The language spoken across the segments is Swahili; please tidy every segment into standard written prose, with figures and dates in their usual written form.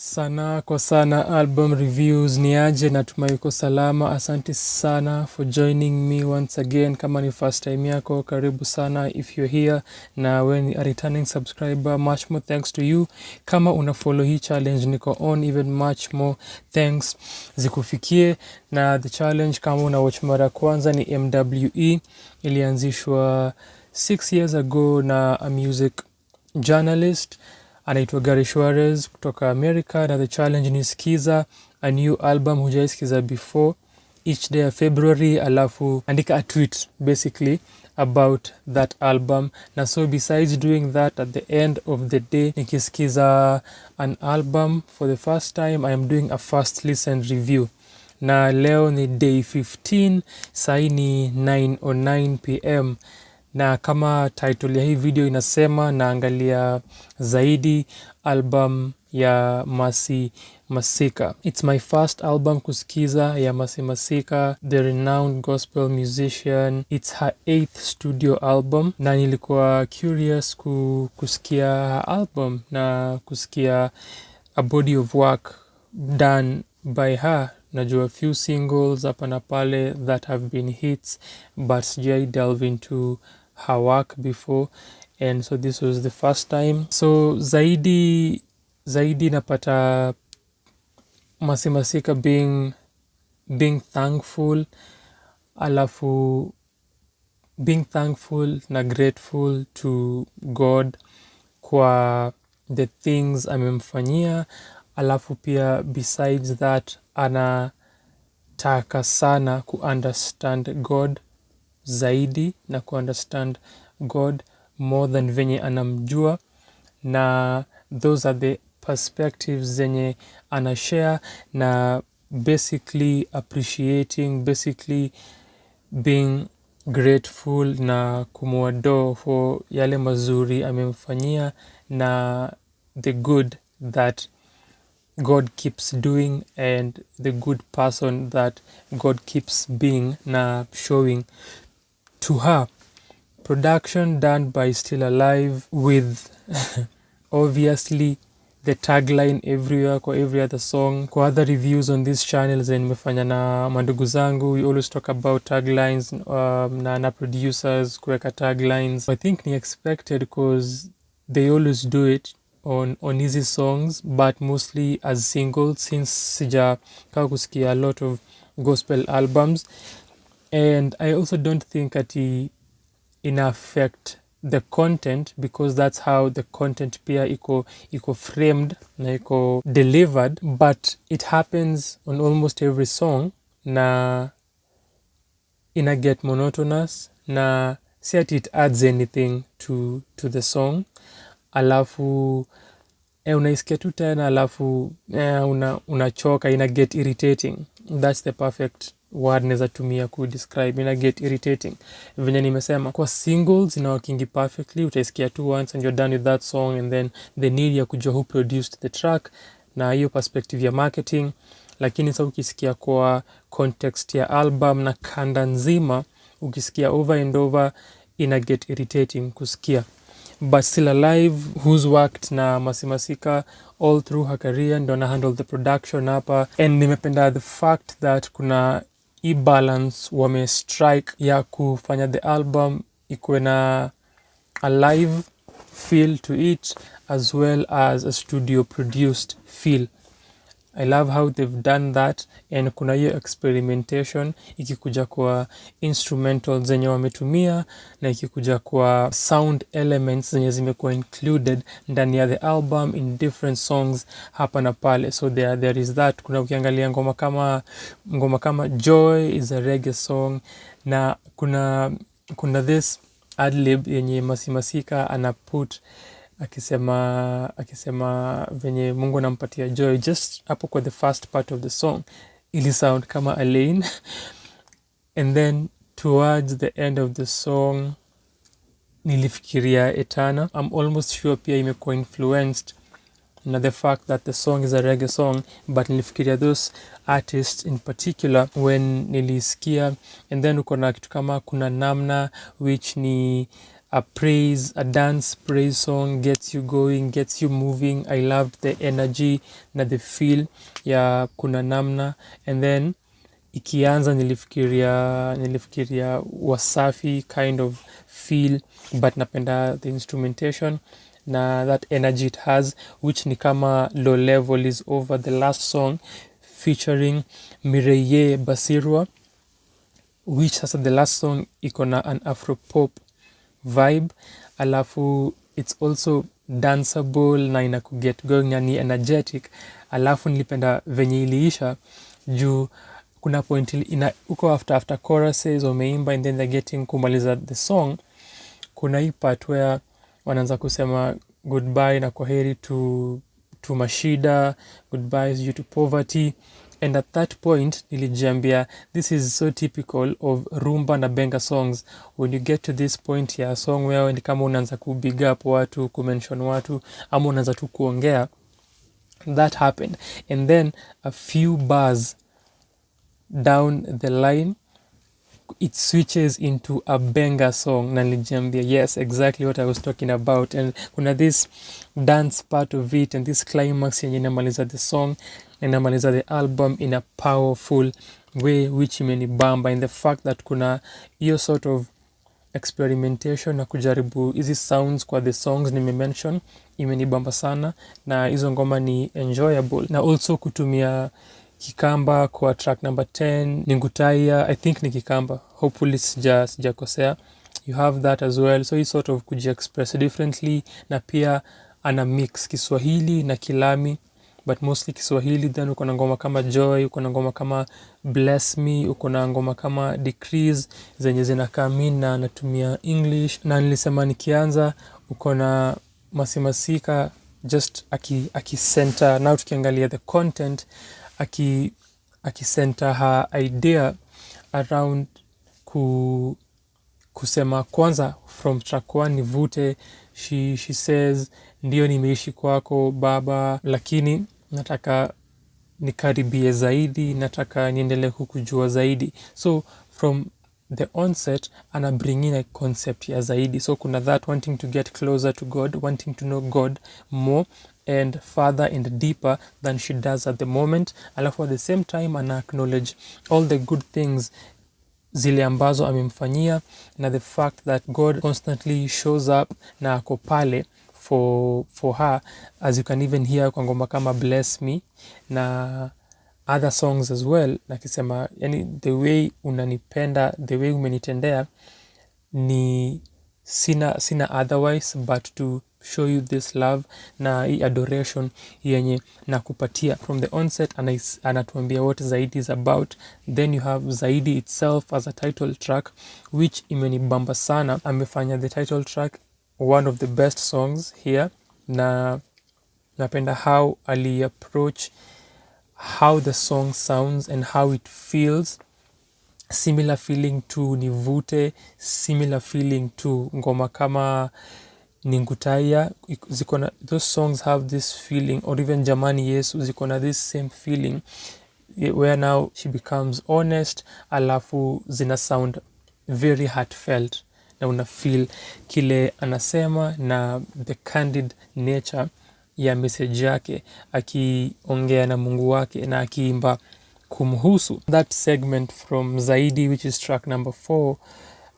Sana kwa sana album reviews ni aje, natumai uko salama. Asante sana for joining me once again. Kama ni first time yako, karibu sana. If you're here na when a returning subscriber, much more thanks to you. Kama una follow hii challenge niko on, even much more thanks zikufikie. Na the challenge kama una watch mara kwanza ni MWE, ilianzishwa 6 years ago na a music journalist anaitwa Gary Suarez kutoka America, na the challenge ni skiza a new album hujaisikiza before each day of February, alafu andika a tweet basically about that album. Na so besides doing that, at the end of the day nikisikiza an album for the first time, I am doing a first listen review. Na leo ni day 15, sai ni 9:09 pm, na kama title ya hii video inasema naangalia Zaidi, album ya Masika. It's my first album kusikiza ya Masika, the renowned gospel musician. It's her 8th studio album, na nilikuwa curious kusikia album na kusikia a body of work done by her. Najua few singles hapa na pale that have been hits, but sijai delve into her work before, and so this was the first time. So Zaidi napata Masika being thankful, alafu being thankful na grateful to God kwa the things amemfanyia, alafu pia besides that anataka sana understand God zaidi na understand God more than venye anamjua, na those are the perspectives zenye anashare, na basically appreciating, basically being grateful na kumuadore for yale mazuri amemfanyia na the good that God keeps doing and the good person that God keeps being na showing to her. Production done by Still Alive with obviously the tagline everywhere kwa every other song. Kwa other reviews on this channel zenye nimefanya na mandugu zangu, we always talk about taglines na producers kuweka taglines. I think ni expected because they always do it on hizi songs, but mostly as singles, since sijakaa kusikia a lot of gospel albums. And I also don't think ati ina affect the content, because that's how the content pia iko framed na iko delivered, but it happens on almost every song na ina get monotonous, na si ati it adds anything to the song, alafu unaisikia tu tena, alafu unachoka, ina get irritating. That's the perfect word neza tumia describe, ina get irritating. Venye nimesema kwa singles ina working perfectly, utaisikia tu once and you're done with that song, and then the need ya kujua who produced the track na hiyo perspective ya marketing. Lakini sasa ukisikia kwa context ya album na kanda nzima, ukisikia over and over, ina get irritating kusikia. But Still Alive, who's worked na Masika all through her career, ndo na handle the production hapa, and nimependa the fact that kuna balance wame strike ya kufanya the album ikuwe na a live feel to it as well as a studio produced feel. I love how they've done that, and kuna hiyo experimentation ikikuja kwa instrumentals zenye wametumia, na ikikuja kwa sound elements zenye zimekuwa included ndani ya the album in different songs hapa na pale. So there is that. Kuna ukiangalia ngoma kama Joy is a reggae song, na kuna this adlib yenye Masika anaput akisema venye Mungu anampatia joy, just hapo kwa the first part of the song ili sound kama Alain and then towards the end of the song nilifikiria Etana. I'm almost sure pia imekuwa influenced na the fact that the song is a reggae song, but nilifikiria those artists in particular when nilisikia. And then uko na kitu kama kuna namna, which ni a dance praise song, gets you going, gets you moving. I loved the energy na the feel ya kuna namna. And then ikianza nilifikiria Wasafi kind of feel, but napenda the instrumentation na that energy it has, which ni kama Low Level is over, the last song featuring Mireye Basirwa, which sasa the last song iko na an afropop vibe, alafu it's also danceable na inakuget going na ni energetic. Alafu nilipenda venye iliisha juu kuna point uko after choruses wameimba and then they're getting kumaliza the song, kuna hii part where wanaanza kusema goodbye na kwaheri to mashida, goodbye due to poverty. And at that point nilijiambia this is so typical of rumba na benga songs. When you get to this point ya song where ni kama unaanza kubig up watu, kumention watu, ama unaanza tu kuongea, that happened. And then a few bars down the line it switches into a benga song na nilijiambia yes, exactly what I was talking about. And kuna this dance part of it and this climax yenye inamaliza the song, inamaliza the album in a powerful way, which imenibamba. And the fact that kuna hiyo sort of experimentation na kujaribu hizi sounds kwa the songs nimemention imenibamba sana, na hizo ngoma ni enjoyable. Na also kutumia Kikamba kwa track number 10 Ningutaya, I think ni Kikamba, hopefully sijakosea. You have that as well, so he sort of kuji-express differently, na pia ana mix Kiswahili na Kilami, but mostly Kiswahili. Then uko na ngoma kama Joy, uko na ngoma kama Bless Me, uko na ngoma kama Decrease zenye zinakaa na natumia English. Na nilisema nikianza uko na Masika just aki center, now tukiangalia the content, aki center her idea around kusema kwanza from track 1 nivute, she says ndio nimeishi kwako baba, lakini nataka nikaribie zaidi, nataka niendelee kukujua zaidi. So from the onset ana bring in a concept ya zaidi, so kuna that wanting to get closer to God, wanting to know God more and further and deeper than she does at the moment. Alafu at the same time ana acknowledge all the good things zile ambazo amemfanyia, na the fact that God constantly shows up na ako pale for her, as you can even hear kwa ngoma kama Bless Me na other songs as well. Nakisema yani the way unanipenda, the way umenitendea ni sina otherwise but to show you this love na hii adoration yenye nakupatia. From the onset anatuambia what Zaidi is about. Then you have Zaidi itself as a title track, which imenibamba sana. Amefanya the title track one of the best songs here, na napenda how ali approach how the song sounds and how it feels. Similar feeling to Nivute, similar feeling to ngoma kama Ningutaya. Zikona, those songs have this feeling, or even Jamani Yesu, zikona this same feeling where now she becomes honest, alafu zina sound very heartfelt na una feel kile anasema na the candid nature ya message yake, akiongea na Mungu wake na akiimba kumhusu. That segment from Zaidi, which is track number 4,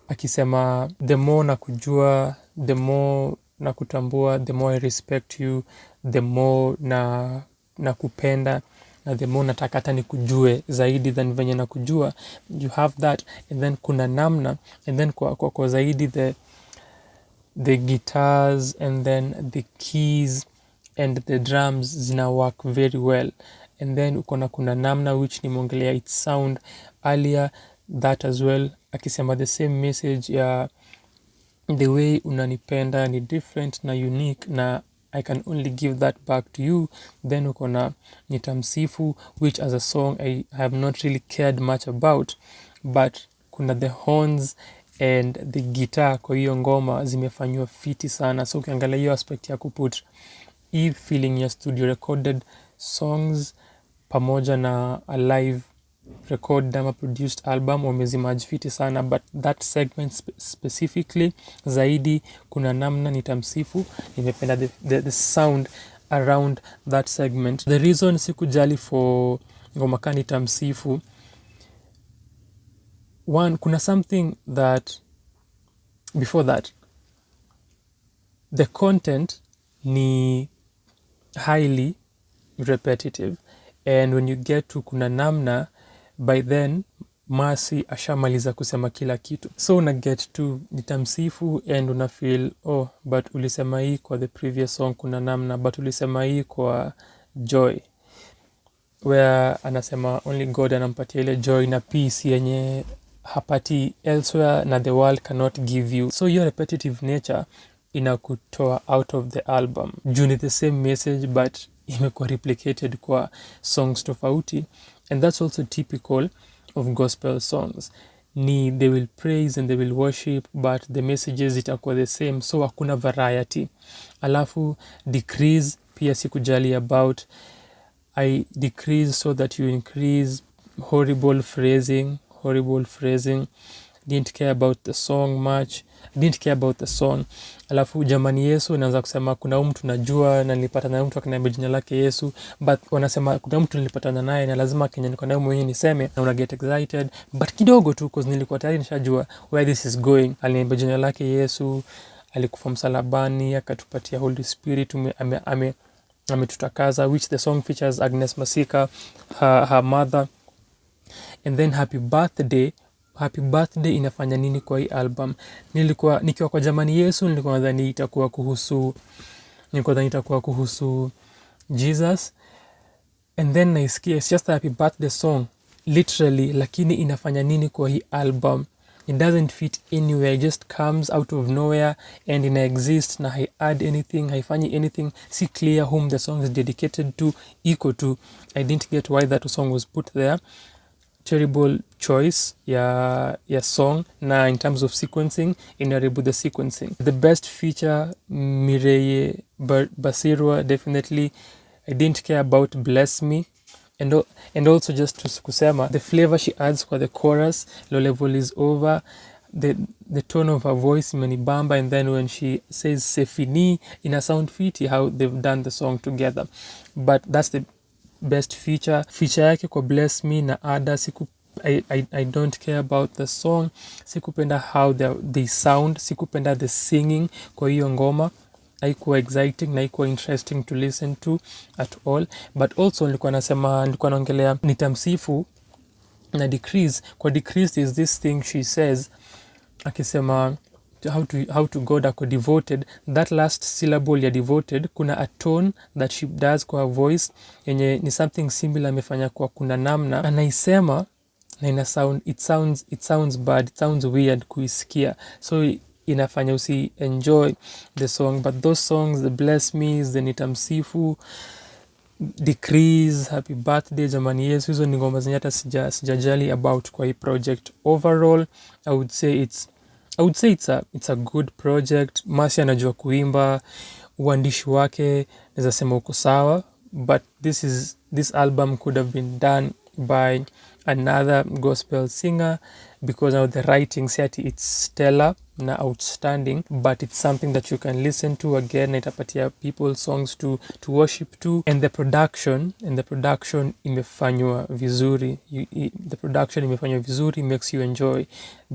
akisema the more nakujua, the more nakutambua, the more I respect you, the more nakupenda, na the more nataka hata nikujue zaidi than venye nakujua. You have that. And then kuna namna, and then kwa Zaidi the guitars and then the keys and the drums zina work very well. And then kuna namna, which nimeongelea its sound earlier, that as well, akisema the same message ya the way unanipenda ni different na unique na I can only give that back to you. Then ukona Nitamsifu, which as a song I have not really cared much about, but kuna the horns and the guitar kwa hiyo ngoma zimefanywa fiti sana. So ukiangalia hiyo aspect ya kuput hii feeling ya studio recorded songs pamoja na a live record ama produced album wamezimerge fiti sana, but that segment specifically Zaidi kuna namna nitamsifu, nimependa the sound around that segment. The reason sikujali for ngoma kama nitamsifu, one, kuna something that before that the content ni highly repetitive, and when you get to kuna namna, by then Masi ashamaliza kusema kila kitu, so una get to nitamsifu and una feel oh, but ulisema hii kwa the previous song kuna namna, but ulisema hii kwa Joy where anasema only God anampatia ile joy na peace yenye hapati elsewhere na the world cannot give you. So your repetitive nature inakutoa out of the album. Juu ni the same message but imekuwa replicated kwa songs tofauti, and that's also typical of gospel songs. Ni they will praise and they will worship but the messages itakuwa the same, so hakuna variety. Alafu decrease pia sikujali about. I decrease so that you increase. Horrible phrasing. Didn't care about the song much. Didn't care about the song. Alafu jamani Yesu inaanza kusema kuna mtu najua na nilipatana na mtu akaniambia jina lake Yesu, but wanasema kuna mtu nilipatana naye na lazima Kenya niko naye mwenyewe niseme, na una get excited but kidogo tu because nilikuwa tayari nishajua where this is going. Aliniambia jina lake Yesu, alikufa msalabani, akatupatia Holy Spirit, ametutakaza, which the song features Agnes Masika, her mother. And then happy birthday inafanya nini kwa hii album? Nikiwa kwa jamani Yesu nilikuwa nadhani itakuwa kuhusu Jesus, and then naisikia it's just a happy birthday song literally, lakini inafanya nini kwa hii album? It doesn't fit anywhere, it just comes out of nowhere and ina exist na hai add anything, haifanyi anything. Si clear whom the song is dedicated to. Iko tu, I didn't get why that song was put there. Terrible choice ya song, na in terms of sequencing inaribu the sequencing. The best feature Mireye Basirwa, definitely. I didn't care about Bless Me, and also just to kusema the flavor she adds for the chorus, low level is over, the tone of her voice imenibamba, and then when she says Sefini in a sound fiti how they've done the song together. But that's the best feature yake kwa Bless Me na Ada. I don't care about the song, sikupenda how they sound, sikupenda the singing kwa hiyo ngoma, haikuwa exciting na haikuwa interesting to listen to at all. But also nilikuwa naongelea nitamsifu na decrease. Kwa decrease is this thing she says, akisema how to God ako devoted, that last syllable ya devoted, kuna a tone that she does kwa voice yenye ni something similar amefanya kwa kuna namna anaisema, na ina sound, it sounds bad, it sounds weird kuisikia, so inafanya usi enjoy the song. But those songs, the Bless Me, the nitamsifu, Decrease, Happy Birthday, jamani Yesu, hizo ni ngoma zenye hata sijajali about kwa hii project. Overall, I would say it's a good project. Masi anajua kuimba, uandishi wake naweza sema uko sawa, but this album could have been done by another gospel singer, because now the writing set it's stellar na outstanding, but it's something that you can listen to again, itapatia people songs to worship to. And the production imefanywa vizuri, makes you enjoy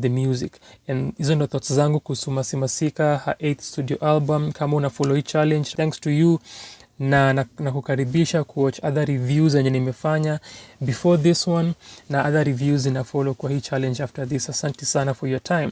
the music. And hizo ndo thoughts zangu kuhusu Masika, her 8th studio album. Kama una follow hii challenge, thanks to you, na kukaribisha kuwatch other reviews zenye nimefanya before this one, na other reviews ina follow kwa hii challenge after this. Asante sana for your time.